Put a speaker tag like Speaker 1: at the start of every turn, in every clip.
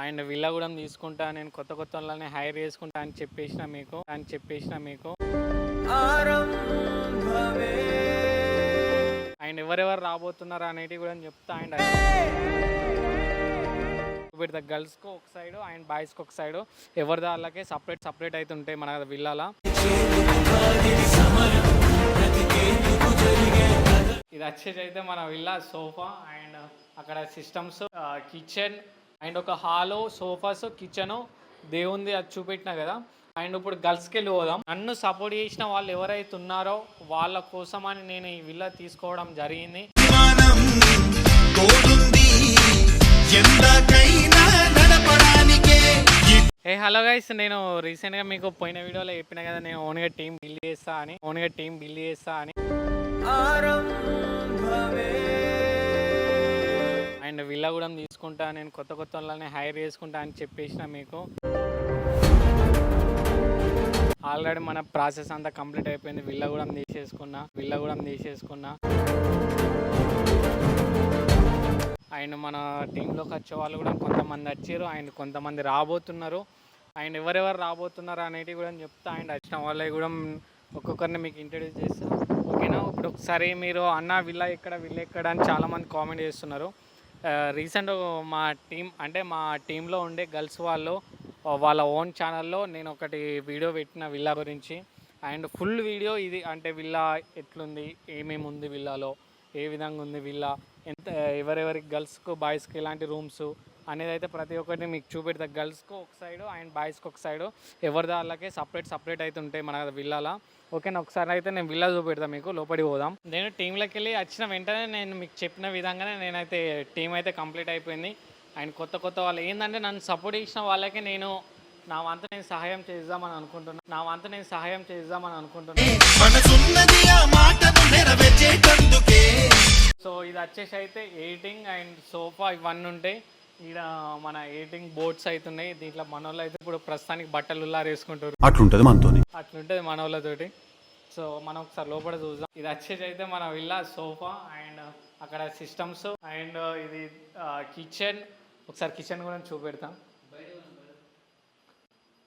Speaker 1: And villa కూడా తీసుకుంటా, నేను కొత్త కొత్త వాళ్ళని హైర్ చేసుకుంటా అని చెప్పేసిన మీకు అండ్ ఎవరెవరు రాబోతున్నారా అనేటివి కూడా చెప్తా. అండ్ పెడతా గర్ల్స్కి ఒక సైడు అండ్ బాయ్స్కి ఒక సైడు, ఎవరిది వాళ్ళకే సపరేట్ అయితే ఉంటాయి మన విల్లాలా. ఇది వచ్చేసి అయితే మన విల్లా సోఫా అండ్ అక్కడ సిస్టమ్స్, కిచెన్ అండ్ ఒక హాలు, సోఫాస్, కిచెన్, దేవుంది అది చూపెట్టినా కదా. అండ్ ఇప్పుడు గర్ల్స్కి వెళ్ళి పోదాం. నన్ను సపోర్ట్ చేసిన వాళ్ళు ఎవరైతే ఉన్నారో వాళ్ళ కోసమని నేను ఈ విల్లా తీసుకోవడం జరిగింది. హలో గైస్, నేను రీసెంట్గా మీకు పోయిన వీడియోలో చెప్పిన కదా నేను ఓన్గా టీం బిల్డ్ చేస్తా అని. అండ్ విల్లా కూడా తీసుకుంటా, నేను కొత్త కొత్త వాళ్ళని హైర్ చేసుకుంటా అని చెప్పేసిన మీకు. ఆల్రెడీ మన ప్రాసెస్ అంతా కంప్లీట్ అయిపోయింది. విల్లా కూడా తీసేసుకున్నా. అండ్ మన టీంలోకి వచ్చే వాళ్ళు కూడా కొంతమంది వచ్చారు అండ్ కొంతమంది రాబోతున్నారు. అండ్ ఎవరెవరు రాబోతున్నారు అనేటివి కూడా చెప్తా. అండ్ వచ్చిన వాళ్ళవి కూడా ఒక్కొక్కరిని మీకు ఇంట్రడ్యూస్ చేస్తాను, ఓకేనా. ఇప్పుడు ఒకసారి మీరు అన్న విల్లా ఎక్కడ అని చాలామంది కామెంట్ చేస్తున్నారు. రీసెంట్ మా టీంలో ఉండే గర్ల్స్ వాళ్ళు వాళ్ళ ఓన్ ఛానల్లో నేను ఒకటి వీడియో పెట్టిన విల్లా గురించి. అండ్ ఫుల్ వీడియో ఇది, అంటే విల్లా ఎట్లుంది, ఏమేమి ఉంది విల్లాలో, ఏ విధంగా ఉంది విల్లా, ఎంత ఎవరెవరికి గర్ల్స్కు బాయ్స్కి ఎలాంటి రూమ్స్ అనేది అయితే ప్రతి ఒక్కటి మీకు చూపెడతా. గర్ల్స్కు ఒక సైడు అండ్ బాయ్స్కి ఒక సైడు, ఎవరి వాళ్ళకే సపరేట్ అయితే ఉంటాయి మన విల్లాలా, ఓకేనా. ఒకసారి అయితే నేను విల్లా చూపెడతా మీకు, లోపలికి పోదాం. నేను టీంలోకి వెళ్ళి వచ్చిన వెంటనే నేను మీకు చెప్పిన విధంగానే నేనైతే టీం అయితే కంప్లీట్ అయిపోయింది. అండ్ కొత్త వాళ్ళు ఏంటంటే నన్ను సపోర్ట్ చేసిన వాళ్ళకి నేను నా వంతు నేను సహాయం చేద్దామని అనుకుంటున్నాను. సో ఇది వచ్చేసి అయితే ఎయిటింగ్ అండ్ సోఫా ఇవన్నీ ఉంటాయి. ఇక్కడ మన ఎయిటింగ్ బోర్డ్స్ అవుతున్నాయి. దీంట్లో మన వాళ్ళు అయితే ఇప్పుడు ప్రస్తుతానికి బట్టలు వేసుకుంటారు. అట్లుంటుంది మన వాళ్ళతోటి. సో మనం ఒకసారి లోపల చూద్దాం. ఇది వచ్చేసి అయితే మన విల్లా సోఫా అండ్ అక్కడ సిస్టమ్స్ అండ్ ఇది కిచెన్. ఒకసారి కిచెన్ కూడా చూపెడతాం.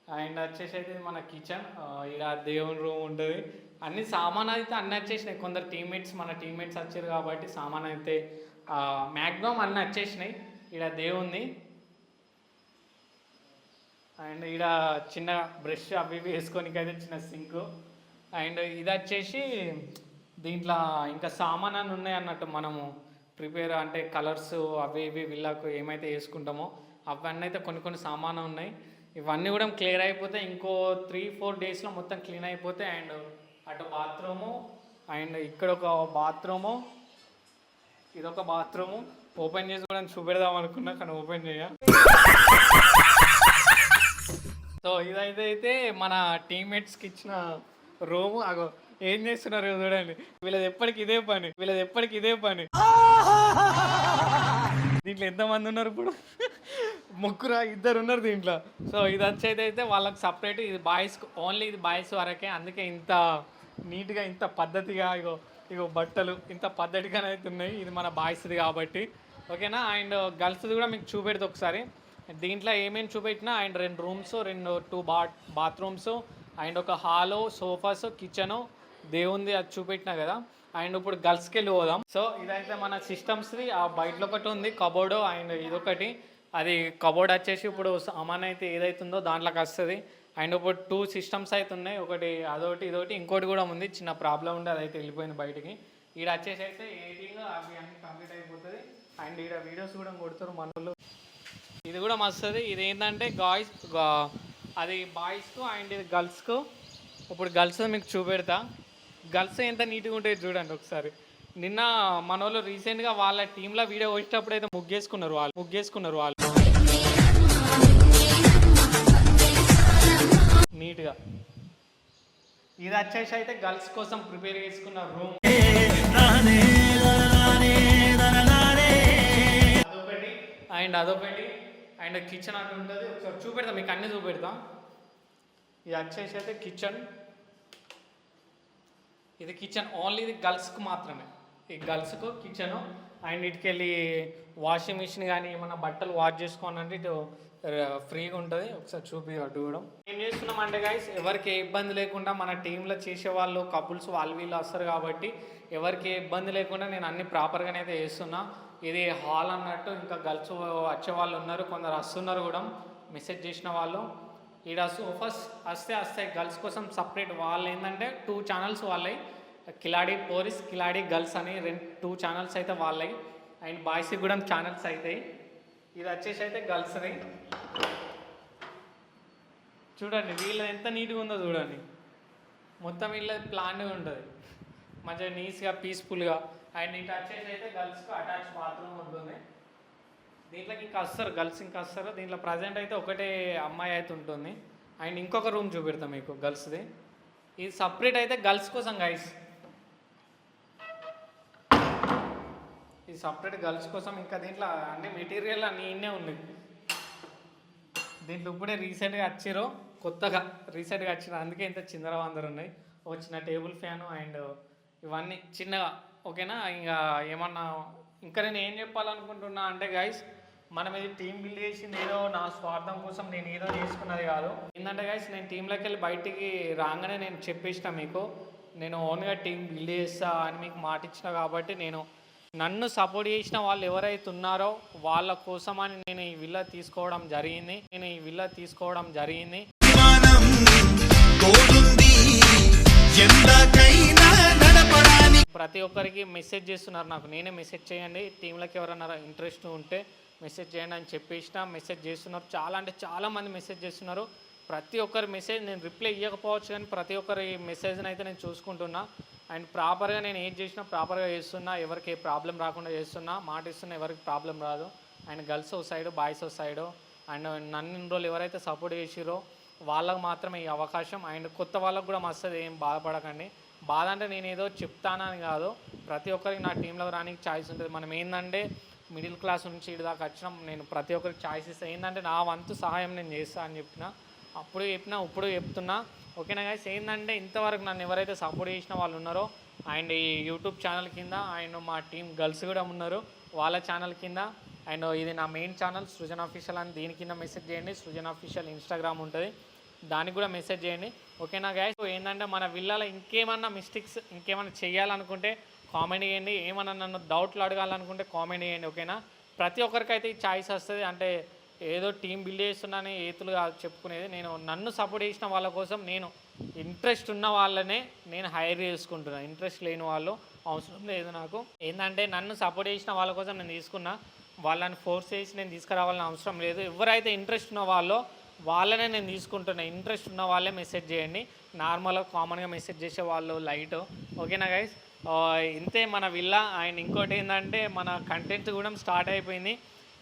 Speaker 1: అండ్ వచ్చేసి అయితే మన కిచెన్, ఇక దేవుని రూమ్ ఉంటుంది. అన్ని సామాన్ అయితే అన్నీ వచ్చేసినాయి. కొందరు మన టీమ్మేట్స్ వచ్చారు కాబట్టి సామాన్ అయితే మ్యాక్సిమం అన్నీ వచ్చేసినాయి. ఇక్కడ దేవుంది అండ్ ఇక్కడ చిన్న బ్రష్ అవి వేసుకోనికి అయితే చిన్న సింక్. అండ్ ఇది వచ్చేసి దీంట్లో ఇంకా సామాన్ అని ఉన్నాయి అన్నట్టు, మనము ప్రిపేర్ అంటే కలర్స్ అవి ఇవి విల్లాకు ఏమైతే వేసుకుంటామో అవన్నీ అయితే కొన్ని సామాను ఉన్నాయి. ఇవన్నీ కూడా క్లియర్ అయిపోతే ఇంకో 3-4 డేస్లో మొత్తం క్లీన్ అయిపోతే. అండ్ అటు బాత్రూము అండ్ ఇక్కడ ఒక బాత్రూము, ఇదొక బాత్రూము. ఓపెన్ చేసి కూడా చూపెడదాం అనుకున్నా కానీ ఓపెన్ చేయ. సో ఇదైతే మన టీమ్మేట్స్కి ఇచ్చిన రూము. అగో ఏం చేస్తున్నారు చూడండి, వీళ్ళది ఎప్పటికి ఇదే పని. దీంట్లో ఎంతమంది ఉన్నారు ఇప్పుడు? ఇద్దరు ఉన్నారు దీంట్లో. సో ఇది వచ్చేదైతే వాళ్ళకి సపరేట్, ఇది ఓన్లీ ఇది బాయ్స్ వరకే. అందుకే ఇంత నీట్గా ఇంత పద్ధతిగా ఇగో బట్టలు ఇంత పద్ధతిగానే అయితే ఉన్నాయి. ఇది మన బాయ్స్ది కాబట్టి, ఓకేనా. అండ్ గర్ల్స్ది కూడా మీకు చూపెడతా ఒకసారి. దీంట్లో ఏమేమి చూపెట్టినా అండ్ 2 రూమ్స్, 2 బాత్రూమ్స్ అండ్ ఒక హాలు, సోఫాస్, కిచెను, దేవుంది అది చూపెట్టినా కదా. అండ్ ఇప్పుడు గర్ల్స్కి వెళ్ళి పోదాం. సో ఇదైతే మన సిస్టమ్స్ది. ఆ బయటలో ఒకటి ఉంది కబోర్డ్ అండ్ ఇదొకటి. అది కబోర్డ్ వచ్చేసి ఇప్పుడు సామాన్ అయితే ఏదైతుందో దాంట్లోకి వస్తుంది. అండ్ ఇప్పుడు 2 సిస్టమ్స్ అయితే ఉన్నాయి, ఒకటి అదొకటి ఇదొకటి. ఇంకోటి కూడా ఉంది, చిన్న ప్రాబ్లం ఉండే అదైతే వెళ్ళిపోయింది బయటికి. ఈడ వచ్చేసి అయితే ఎడిటింగ్ అవి అన్నీ కంప్లీట్ అయిపోతుంది. అండ్ ఈడ వీడియోస్ కూడా కొడతారు మన వాళ్ళు. ఇది కూడా మస్తుంది. ఇది ఏంటంటే అది బాయ్స్కు అండ్ ఇది గర్ల్స్కు. ఇప్పుడు గర్ల్స్ మీకు చూపెడతా. గర్ల్స్ ఎంత నీట్గా ఉంటాయి చూడండి ఒకసారి. నిన్న మన వాళ్ళు రీసెంట్గా వాళ్ళ టీంలో వీడియో వచ్చేటప్పుడు అయితే ముగ్గేసుకున్నారు వాళ్ళు నీట్గా. ఇది వచ్చేసి అయితే గర్ల్స్ కోసం ప్రిపేర్ చేసుకున్న రూమ్. అదొకటి అండ్ కిచెన్ అటు ఉంటుంది. ఒకసారి చూపెడతాం మీకు, అన్నీ చూపెడతాం. ఇది వచ్చేసి అయితే కిచెన్. ఇది కిచెన్ ఓన్లీ, ఇది గర్ల్స్కి మాత్రమే. ఈ గర్ల్స్కు కిచెను అండ్ ఇటుకెళ్ళి వాషింగ్ మిషన్ కానీ ఏమన్నా బట్టలు వాష్ చేసుకోవాలంటే ఇటు ఫ్రీగా ఉంటుంది. ఒకసారి చూపి అటు కూడా ఏం చేస్తున్నామంటే గైస్, ఎవరికి ఏ ఇబ్బంది లేకుండా మన టీంలో చేసేవాళ్ళు కపుల్స్ వాళ్ళు వీళ్ళు వస్తారు కాబట్టి ఎవరికి ఏ ఇబ్బంది లేకుండా నేను అన్ని ప్రాపర్గానే అయితే చేస్తున్నా. ఇది హాల్ అన్నట్టు, ఇంకా గర్ల్స్ వచ్చే వాళ్ళు ఉన్నారు, కొందరు వస్తున్నారు కూడా మెసేజ్ చేసిన వాళ్ళు. ఈడ సోఫాస్ వస్తాయి గర్ల్స్ కోసం సపరేట్. వాళ్ళు ఏంటంటే 2 ఛానల్స్ వాళ్ళవి, కిలాడి పోరిస్ కిలాడి గర్ల్స్ అని 2 ఛానల్స్ అయితే వాళ్ళవి. అండ్ బాయ్స్కి కూడా ఛానల్స్ అవుతాయి. ఇది వచ్చేసి అయితే గర్ల్స్ని. చూడండి వీళ్ళ ఎంత నీట్గా ఉందో చూడండి. మొత్తం వీళ్ళ ప్లాన్గా ఉంటుంది, మంచిగా నీట్గా పీస్ఫుల్గా. అండ్ ఇటు వచ్చేసి అయితే గర్ల్స్కి అటాచ్ బాత్రూమ్ ఉంటుంది. దీంట్లోకి ఇంకా వస్తారు గర్ల్స్, ఇంకా వస్తారు. దీంట్లో ప్రజెంట్ అయితే ఒకటే అమ్మాయి అయితే ఉంటుంది. అండ్ ఇంకొక రూమ్ చూపెడతాం మీకు గర్ల్స్ది. ఇది సపరేట్ అయితే గర్ల్స్ కోసం గైస్, ఇది సపరేట్ గర్ల్స్ కోసం. ఇంకా దీంట్లో అన్ని మెటీరియల్ అన్నీ ఇన్నే ఉన్నాయి. దీంట్లో ఇప్పుడే రీసెంట్గా వచ్చారు, కొత్తగా రీసెంట్గా వచ్చారు, అందుకే ఇంత చిందరవందరు ఉన్నాయి. ఒక చిన్న టేబుల్ ఫ్యాను అండ్ ఇవన్నీ చిన్నగా. ఓకేనా? ఇంకా ఏమన్నా ఇంకా నేను ఏం చెప్పాలనుకుంటున్నా అంటే గైస్, మనం ఇది టీం బిల్డ్ చేసింది ఏదో నా స్వార్థం కోసం నేను ఏదో చేసుకున్నది కాదు. ఏంటంటే గైస్, నేను టీంలోకి వెళ్ళి బయటికి రాగానే నేను చెప్పేసిన మీకు, నేను ఓన్గా టీం బిల్డ్ చేస్తా అని మీకు మాట ఇచ్చిన. కాబట్టి నన్ను సపోర్ట్ చేసిన వాళ్ళు ఎవరైతే ఉన్నారో వాళ్ళ కోసమని నేను ఈ విల్లా తీసుకోవడం జరిగింది. ప్రతి ఒక్కరికి మెసేజ్ చేస్తున్నారు నాకు, నేనే మెసేజ్ చేయండి, టీంలోకి ఎవరైనా ఇంట్రెస్ట్ ఉంటే మెసేజ్ చేయండి అని చెప్పేసిన. మెసేజ్ చేస్తున్నారు, చాలా అంటే చాలా మంది మెసేజ్ చేస్తున్నారు. ప్రతి ఒక్కరి మెసేజ్ నేను రిప్లై ఇవ్వకపోవచ్చు, కానీ ప్రతి ఒక్కరి మెసేజ్ని అయితే నేను చూసుకుంటున్నా. అండ్ ప్రాపర్గా నేను ఏం చేసినా ప్రాపర్గా చేస్తున్నా, ఎవరికి ఏ ప్రాబ్లం రాకుండా చేస్తున్నా, మాట ఇస్తున్నా, ఎవరికి ప్రాబ్లం రాదు. అండ్ గర్ల్స్ ఓ సైడు, బాయ్స్ ఓ సైడు. అండ్ నన్ను ఇన్ని రోజులు ఎవరైతే సపోర్ట్ చేసిరో వాళ్ళకు మాత్రమే ఈ అవకాశం. అండ్ కొత్త వాళ్ళకు కూడా మస్తుంది, ఏం బాధపడకండి. బాధ అంటే నేను ఏదో చెప్తానని కాదు, ప్రతి ఒక్కరికి నా టీంలో రానికి ఛాయిస్ ఉంటుంది. మనం ఏంటంటే మిడిల్ క్లాస్ నుంచి ఇటు దాకా వచ్చినాం, నేను ప్రతి ఒక్కరికి ఛాయిస్ ఇస్తాను. ఏంటంటే నా వంతు సహాయం నేను చేస్తాను అని చెప్పిన, అప్పుడు చెప్పినా ఇప్పుడు చెప్తున్నా. ఓకేనా గైస్? ఏంటంటే ఇంతవరకు నన్ను ఎవరైతే సపోర్ట్ చేసిన వాళ్ళు ఉన్నారో అండ్ ఈ యూట్యూబ్ ఛానల్ కింద అండ్ మా టీం గర్ల్స్ కూడా ఉన్నారు వాళ్ళ ఛానల్ కింద. అండ్ ఇది నా మెయిన్ ఛానల్ సృజన్ అఫీషియల్ అని, దీని కింద మెసేజ్ చేయండి. సృజన్ అఫీషియల్ ఇన్స్టాగ్రామ్ ఉంటుంది, దానికి కూడా మెసేజ్ చేయండి. ఓకేనా గైస్? ఏంటంటే మన విల్లాలో ఇంకేమన్నా మిస్టేక్స్ ఇంకేమన్నా చేయాలనుకుంటే కామెంట్ చేయండి, ఏమన్నా నన్ను డౌట్లు అడగాలనుకుంటే కామెంట్ చేయండి. ఓకేనా? ప్రతి ఒక్కరికైతే ఈ ఛాయిస్ వస్తుంది. అంటే ఏదో టీం బిల్డ్ చేస్తున్నానని ఏతులుగా చెప్పుకునేది, నేను నన్ను సపోర్ట్ చేసిన వాళ్ళ కోసం, నేను ఇంట్రెస్ట్ ఉన్న వాళ్ళనే నేను హైర్ చేసుకుంటున్నాను. ఇంట్రెస్ట్ లేని వాళ్ళు అవసరం లేదు నాకు. ఏంటంటే నన్ను సపోర్ట్ చేసిన వాళ్ళ కోసం నేను తీసుకున్నా, వాళ్ళని ఫోర్స్ చేసి నేను తీసుకురావాలని అవసరం లేదు. ఎవరైతే ఇంట్రెస్ట్ ఉన్న వాళ్ళో వాళ్ళనే నేను తీసుకుంటున్నాను. ఇంట్రెస్ట్ ఉన్న వాళ్ళే మెసేజ్ చేయండి, నార్మల్గా కామన్గా మెసేజ్ చేసే వాళ్ళు లైట్. ఓకేనా గైస్? ఇంతే మన విల్లా. అండ్ ఇంకోటి ఏంటంటే మన కంటెంట్ కూడా స్టార్ట్ అయిపోయింది,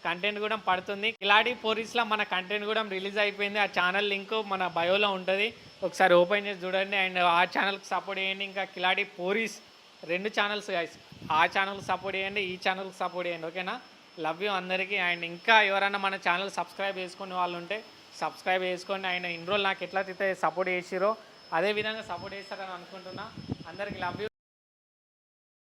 Speaker 1: కంటెంట్ కూడా పడుతుంది. కిలాడి పోరీస్లో మన కంటెంట్ కూడా రిలీజ్ అయిపోయింది. ఆ ఛానల్ లింక్ మన బయోలో ఉంటుంది, ఒకసారి ఓపెన్ చేసి చూడండి. అండ్ ఆ ఛానల్కి సపోర్ట్ చేయండి. ఇంకా కిలాడి పోరీస్ 2 ఛానల్స్ గైస్, ఆ ఛానల్కి సపోర్ట్ చేయండి, ఈ ఛానల్కి సపోర్ట్ చేయండి. ఓకేనా? లవ్ యూ అందరికీ. అండ్ ఇంకా ఎవరైనా మన ఛానల్ సబ్స్క్రైబ్ చేసుకునే వాళ్ళు ఉంటే సబ్స్క్రైబ్ చేసుకోండి. అండ్ ఇన్ని రోజులు నాకు ఎట్లా అయితే సపోర్ట్ చేసిరో అదేవిధంగా సపోర్ట్ చేస్తారని అనుకుంటున్నా. అందరికీ లవ్ యూ.